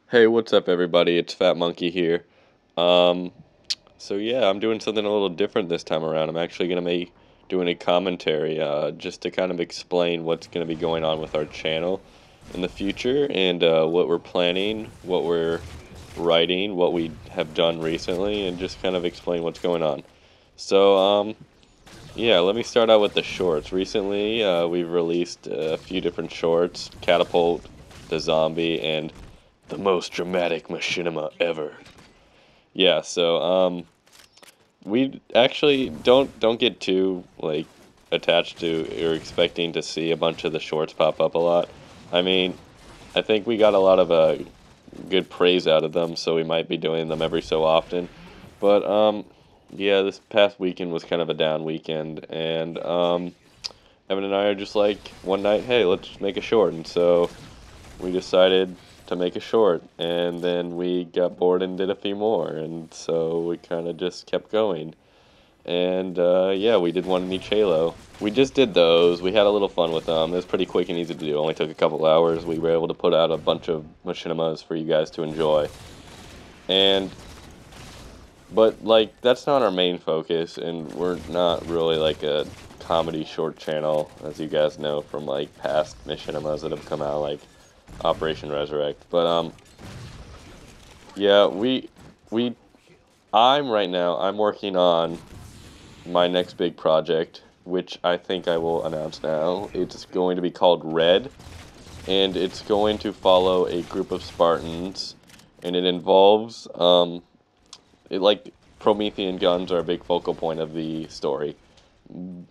Hey, what's up, everybody? It's Fat Monkey here. Um, so yeah, I'm doing something a little different this time around. I'm actually gonna be doing a commentary, just to kind of explain what's gonna be going on with our channel in the future and what we're planning, what we're writing, what we have done recently, and just kind of explain what's going on. So, yeah, let me start out with the shorts. Recently, we've released a few different shorts: Catapult, the Zombie, and the most dramatic machinima ever. Yeah, so we actually don't get too like attached to or expecting to see a bunch of the shorts pop up a lot. I mean, I think we got a lot of good praise out of them, so we might be doing them every so often. But yeah, this past weekend was kind of a down weekend, and Evan and I are just like one night, hey, let's make a short, and so we decided to make a short, and then we got bored and did a few more, and so we kind of just kept going. And yeah, we did one in each Halo. We just did those. We had a little fun with them. It was pretty quick and easy to do. Only took a couple hours. We were able to put out a bunch of machinimas for you guys to enjoy. And but like that's not our main focus, and we're not really like a comedy short channel, as you guys know from like past machinimas that have come out, like Operation Resurrect. But yeah, we I'm working on my next big project, which I think I will announce now. It's going to be called Red, and it's going to follow a group of Spartans, and it involves like Promethean guns are a big focal point of the story.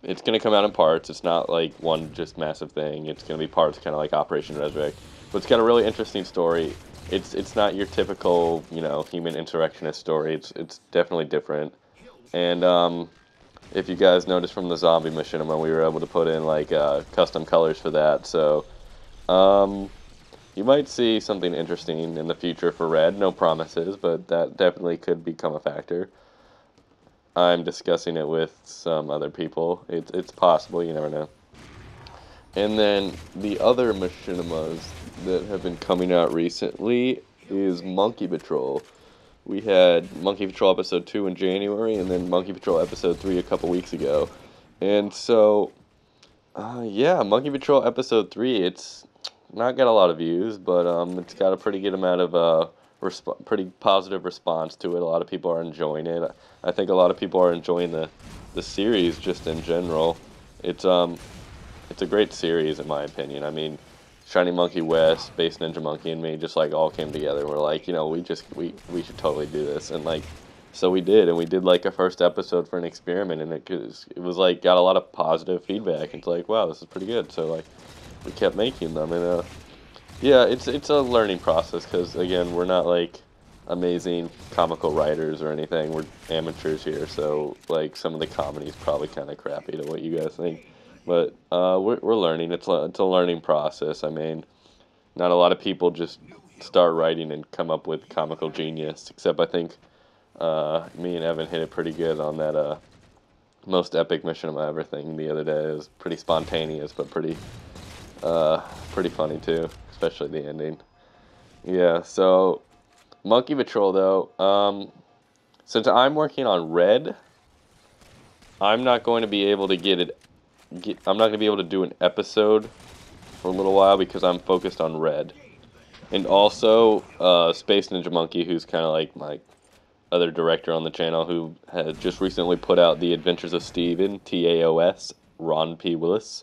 It's going to come out in parts. It's not like one just massive thing. It's going to be parts, kind of like Operation Resurrect. But it's got a really interesting story. It's not your typical, human insurrectionist story. It's definitely different. And if you guys noticed from the zombie machinima, we were able to put in like custom colors for that. So um, you might see something interesting in the future for Red. No promises, but that definitely could become a factor. I'm discussing it with some other people. It's possible. You never know. And then the other machinimas that have been coming out recently is Monkey Patrol. We had Monkey Patrol episode 2 in January, and then Monkey Patrol episode 3 a couple weeks ago. And so, yeah, Monkey Patrol episode 3, it's not got a lot of views, but it's got a pretty good amount of pretty positive response to it. A lot of people are enjoying it. I think a lot of people are enjoying the series just in general. It's um it's a great series in my opinion. I mean, Shiny Monkey West, Space Ninja Monkey, and me just like all came together. We're like, we should totally do this, and like, so we did, and we did like a first episode for an experiment, and it was like got a lot of positive feedback. It's like, wow, this is pretty good. So like, we kept making them, and yeah, it's a learning process because again, we're not like amazing comical writers or anything. We're amateurs here, so like some of the comedy is probably kind of crappy to what you guys think. But we're learning. It's a learning process. I mean, not a lot of people just start writing and come up with comical genius. Except I think me and Evan hit it pretty good on that most epic mission of ever thing the other day. It was pretty spontaneous, but pretty funny too, especially the ending. Yeah. So Monkey Patrol though. Since I'm working on Red, I'm not going to be able to I'm not going to be able to do an episode for a little while because I'm focused on Red. And also, Space Ninja Monkey, who's kind of like my other director on the channel, who had just recently put out The Adventures of Steven, TAOS, Ron P. Willis.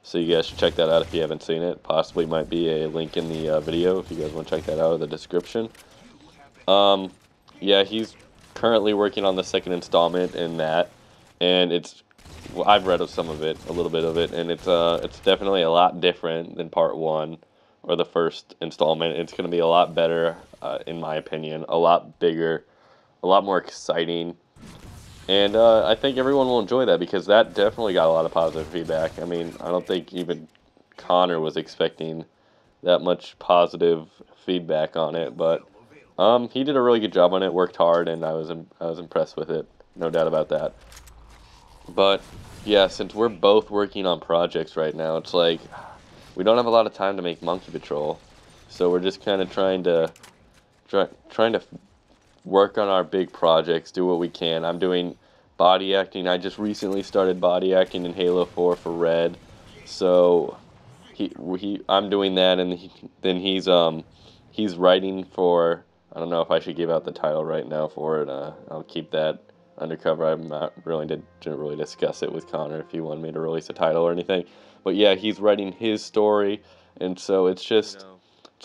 So you guys should check that out if you haven't seen it. Possibly might be a link in the video if you guys want to check that out, or the description. Um, yeah, he's currently working on the second installment in that, and I've read of some of it, a little bit of it, and it's definitely a lot different than part one or the first installment. It's going to be a lot better, in my opinion, a lot bigger, a lot more exciting, and I think everyone will enjoy that because that definitely got a lot of positive feedback. I mean, I don't think even Connor was expecting that much positive feedback on it, but he did a really good job on it, worked hard, and I was impressed with it, no doubt about that. But yeah, since we're both working on projects right now, it's like we don't have a lot of time to make Monkey Patrol. So we're just kind of trying to trying to work on our big projects, do what we can. I'm doing body acting. I just recently started body acting in Halo 4 for Red, so I'm doing that, and then he's writing for. I don't know if I should give out the title right now for it. I'll keep that undercover. I'm not really didn't really discuss it with Connor if you wanted me to release a title or anything. But yeah, he's writing his story, and so it's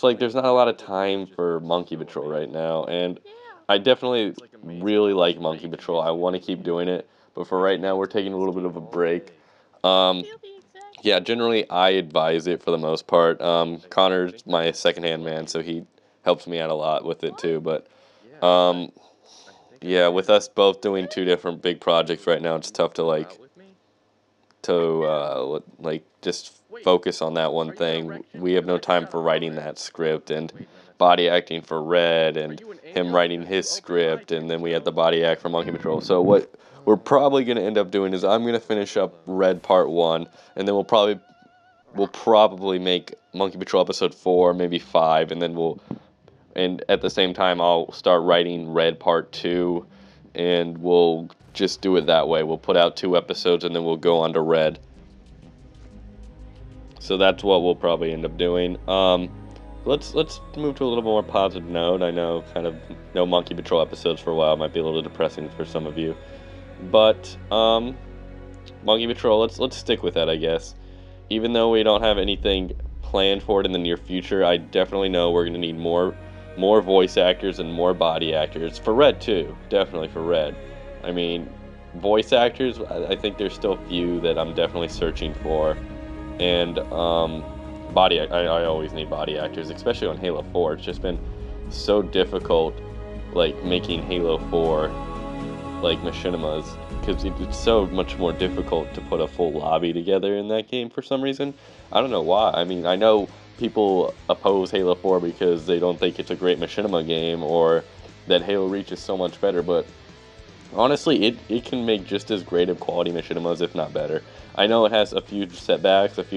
like there's not a lot of time for Monkey Patrol right now, and I definitely really like Monkey Patrol. I want to keep doing it, but for right now we're taking a little bit of a break. Um, yeah, generally I advise it for the most part. Connor's my secondhand man, so he helps me out a lot with it too. But um, yeah, with us both doing two different big projects right now, it's tough to just focus on that one thing. We have no time for writing that script and body acting for Red and him writing his script, and then we had the body act for Monkey Patrol. So what we're probably going to end up doing is I'm going to finish up Red Part 1, and then we'll probably make Monkey Patrol episode 4, maybe 5, and then and at the same time I'll start writing Red Part 2, and we'll just do it that way. We'll put out 2 episodes and then we'll go on to Red. So that's what we'll probably end up doing. Let's move to a little more positive note. I know kind of no Monkey Patrol episodes for a while might be a little depressing for some of you, but Monkey Patrol, let's stick with that, I guess. Even though we don't have anything planned for it in the near future, I definitely know we're gonna need more voice actors and more body actors for Red too. Definitely for Red. I mean, voice actors, I think there's still few that I'm definitely searching for, and I always need body actors, especially on Halo 4. It's just been so difficult, like making Halo 4 like machinimas, because it's so much more difficult to put a full lobby together in that game for some reason. I don't know why. I mean, I know people oppose Halo 4 because they don't think it's a great machinima game, or that Halo Reach is so much better, but honestly, it can make just as great of quality machinimas, if not better. I know it has a few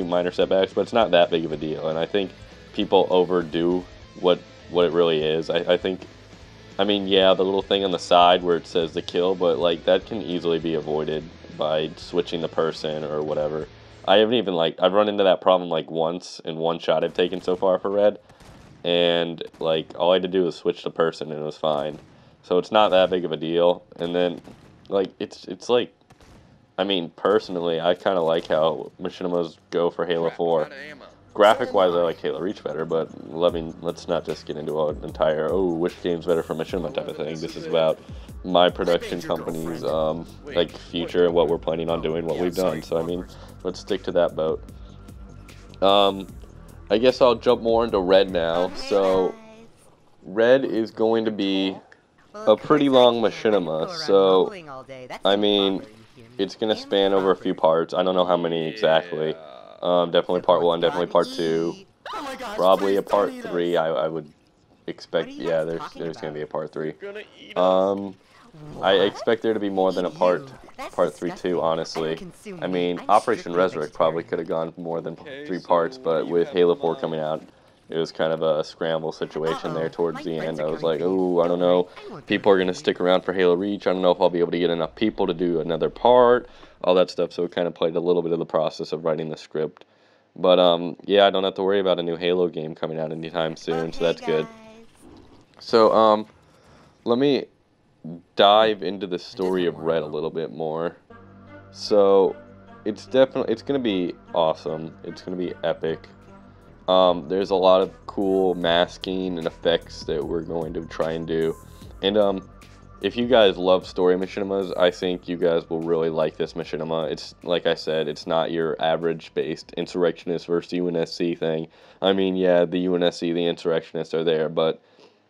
minor setbacks, but it's not that big of a deal, and I think people overdo what it really is. I mean, yeah, the little thing on the side where it says the kill, but like that can easily be avoided by switching the person or whatever. I've run into that problem like once in one shot I've taken so far for Red, and like all I had to do was switch the person and it was fine. So it's not that big of a deal. And then like it's like, I mean, personally, I kind of like how machinimas go for Halo 4. Graphic-wise, I like Halo Reach better, but let's not just get into an entire, which game's better for machinima type of thing. This is about my production company's, like, future and what we're planning on doing, what we've done. So, I mean, let's stick to that boat. I guess I'll jump more into Red now. So, Red is going to be a pretty long machinima. So, I mean, it's going to span over a few parts. I don't know how many exactly. Definitely part 1, definitely part 2, probably a part 3. I would expect. Yeah, there's going to be a part 3. I expect there to be more than a part 3 too, honestly. I mean, Operation Resurrect probably could have gone more than 3 parts, but with Halo 4 coming out, it was kind of a scramble situation there towards the end. I was like, I don't know. People are going to stick around for Halo Reach. I don't know if I'll be able to get enough people to do another part, all that stuff. So it kind of played a little bit of the process of writing the script. But, yeah, I don't have to worry about a new Halo game coming out anytime soon, so that's good. So, let me dive into the story of Red a little bit more. So, it's going to be awesome. It's going to be epic. There's a lot of cool masking and effects that we're going to try and do. And if you guys love story machinimas, I think you guys will really like this machinima. It's, like I said, it's not your average-based insurrectionist versus UNSC thing. I mean, yeah, the UNSC, the insurrectionists are there, but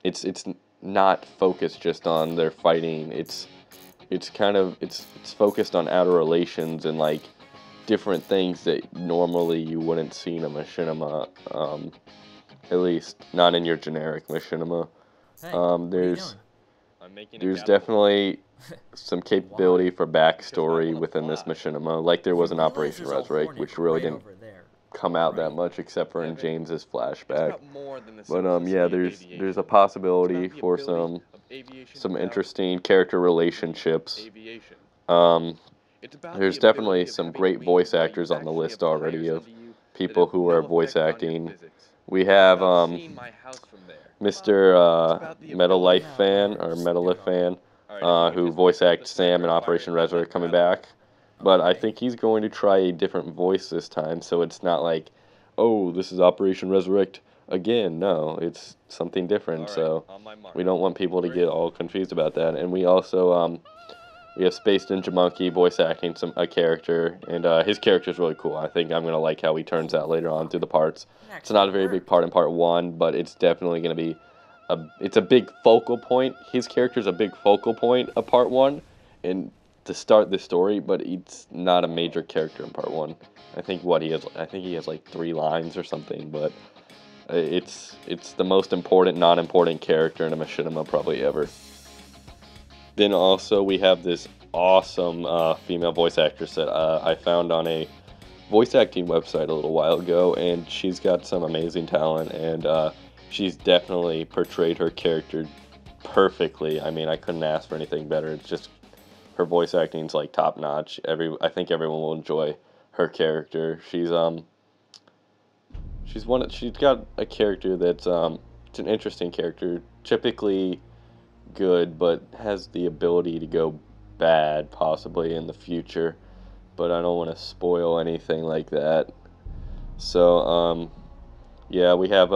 it's not focused just on their fighting. It's focused on outer relations and, like, different things that normally you wouldn't see in a machinima, at least not in your generic machinima. There's definitely some capability for backstory within this machinima, like there was in Operation Resurrect, which really didn't come out that much except for in James's flashback. about more than the But simplicity yeah, of there's aviation. a possibility It's about the for ability of aviation some without interesting character relationships. aviation. Um, It's about the there's definitely ability of some having great wings voice while you actors on the actually have list already tires of under you that people have who are no voice effect on your acting. physics. We It's have about seeing my house from there. Mr. It's about the Metal ability Life of fan or cars. Metalith fan, All right, if you could who just voice mix up the acted Sam in sniper fire Operation and let Resurrect that coming gravel. back. But I Okay. think he's going to try a different voice this time, so it's not like, oh, this is Operation Resurrect again. No, it's something different. All right, So on my mark. we don't want people to Three. get all confused about that. And we also we have Space Ninja Monkey voice acting a character, and his character is really cool. I think I'm gonna like how he turns out later on through the parts. It's not a very big part in part one, but it's definitely gonna be it's a big focal point. His character is a big focal point of part one, and to start the story, but it's not a major character in part one. I think he has like 3 lines or something, but it's the most important non-important character in a machinima probably ever. Then also we have this awesome female voice actress that I found on a voice acting website a little while ago, and she's got some amazing talent, and she's definitely portrayed her character perfectly. I mean, I couldn't ask for anything better. It's just her voice acting's like top notch. I think everyone will enjoy her character. She's got a character that's it's an interesting character, typically good, but has the ability to go bad possibly in the future. But I don't want to spoil anything like that. So yeah, we have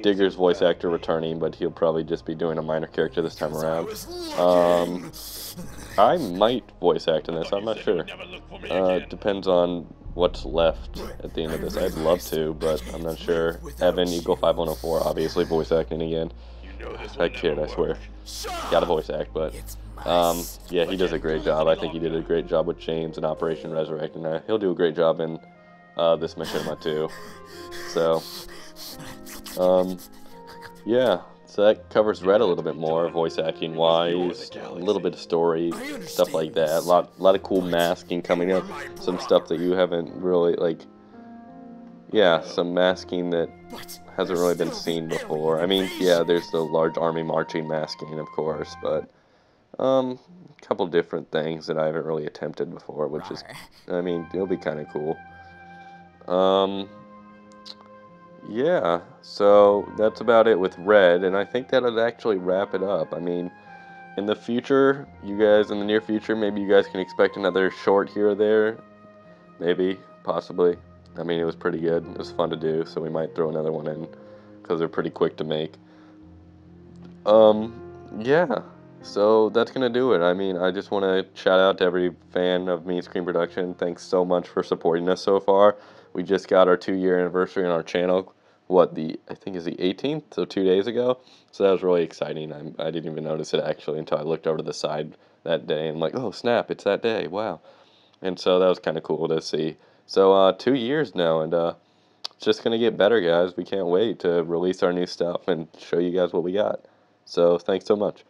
Digger's voice actor returning, but he'll probably just be doing a minor character this time around. I might voice act in this. I'm not sure. Depends on what's left at the end of this. I'd love to, but I'm not sure. Evan Eagle 5104, obviously voice acting again. That kid, I swear, got a voice act, but yeah, he does a great job. I think he did a great job with James in Operation Resurrect, and he'll do a great job in this machinima too. So, yeah, so that covers Red a little bit more, voice acting wise, a little bit of story, stuff like that. A lot of cool masking coming up. Some stuff that you haven't really yeah, some masking that hasn't really been seen before. I mean, yeah, there's the large army marching masking, of course, but a couple different things that I haven't really attempted before, which is, I mean, it'll be kind of cool. Yeah, so that's about it with Red, and I think that'll actually wrap it up. I mean, in the future, you guys, in the near future, maybe you guys can expect another short here or there. Maybe, possibly. I mean, it was pretty good. It was fun to do, so we might throw another one in, because they're pretty quick to make. Yeah, so that's gonna do it. I mean, I just want to shout out to every fan of Meanscren Production. Thanks so much for supporting us so far. We just got our 2-year anniversary on our channel. I think is the 18th, so 2 days ago. So that was really exciting. I didn't even notice it actually until I looked over to the side that day and I'm like, oh snap, it's that day. Wow. And so that was kind of cool to see. So 2 years now, and it's just gonna get better, guys. We can't wait to release our new stuff and show you guys what we got. So thanks so much.